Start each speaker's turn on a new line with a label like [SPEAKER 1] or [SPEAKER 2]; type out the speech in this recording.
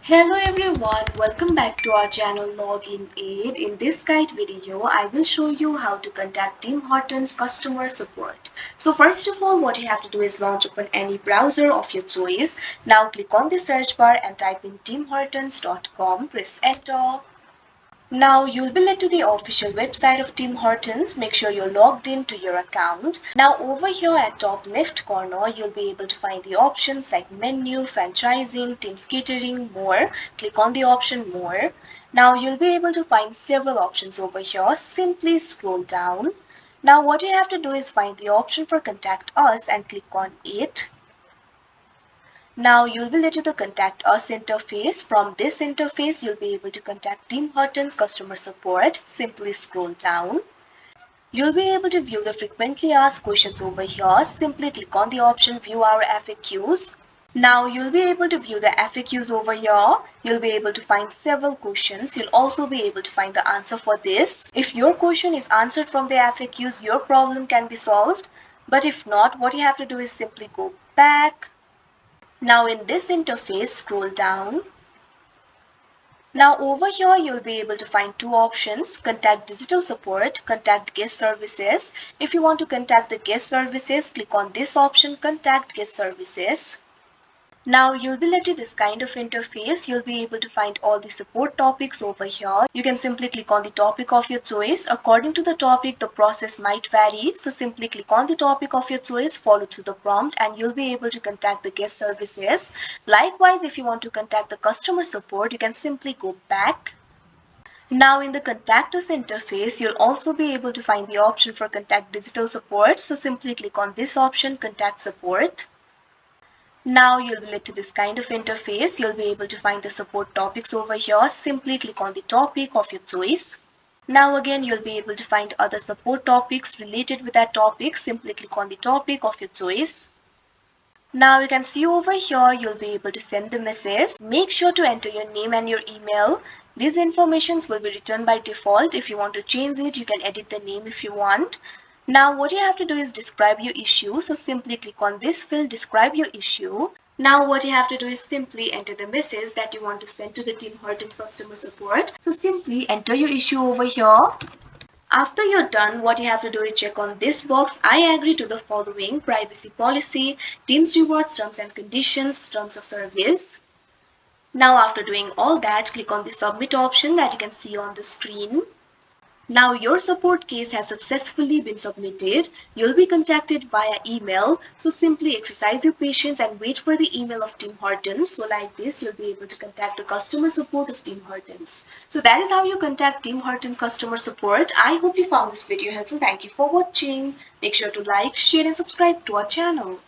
[SPEAKER 1] Hello everyone, welcome back to our channel Login Aid. In this guide video, I will show you how to contact Tim Hortons customer support. So first of all, what you have to do is launch open any browser of your choice. Now click on the search bar and type in timhortons.com, press enter. Now you'll be led to the official website of Tim Hortons. Make sure you're logged in to your account. Now over here at top left corner, you'll be able to find the options like menu, franchising, Tim's catering, more. Click on the option more. Now you'll be able to find several options over here. Simply scroll down. Now what you have to do is find the option for contact us and click on it. Now you'll be led to the contact us interface. From this interface, you'll be able to contact Tim Hortons customer support. Simply scroll down. You'll be able to view the frequently asked questions over here. Simply click on the option view our FAQs. Now you'll be able to view the FAQs over here. You'll be able to find several questions. You'll also be able to find the answer for this. If your question is answered from the FAQs, your problem can be solved. But if not, what you have to do is simply go back. Now in this interface, scroll down. Now over here you'll be able to find two options: contact digital support, contact guest services. If you want to contact the guest services, click on this option, contact guest services. Now you'll be led to this kind of interface. You'll be able to find all the support topics over here. You can simply click on the topic of your choice. According to the topic, the process might vary. So simply click on the topic of your choice, follow through the prompt, and you'll be able to contact the guest services. Likewise, if you want to contact the customer support, you can simply go back. Now in the contact us interface, you'll also be able to find the option for contact digital support. So simply click on this option, contact support. Now you'll be led to this kind of interface. You'll be able to find the support topics over here. Simply click on the topic of your choice. Now again, you'll be able to find other support topics related with that topic. Simply click on the topic of your choice. Now you can see over here, you'll be able to send the message. Make sure to enter your name and your email. These informations will be returned by default. If you want to change it, you can edit the name if you want. Now what you have to do is describe your issue. So simply click on this field, describe your issue. Now what you have to do is simply enter the message that you want to send to the Tim Hortons customer support. So simply enter your issue over here. After you're done, what you have to do is check on this box. I agree to the following: privacy policy, Teams rewards, terms and conditions, terms of service. Now after doing all that, click on the submit option that you can see on the screen. Now your support case has successfully been submitted. You'll be contacted via email. So simply exercise your patience and wait for the email of Tim Hortons. So like this, you'll be able to contact the customer support of Tim Hortons. So that is how you contact Tim Hortons customer support. I hope you found this video helpful. Thank you for watching. Make sure to like, share and subscribe to our channel.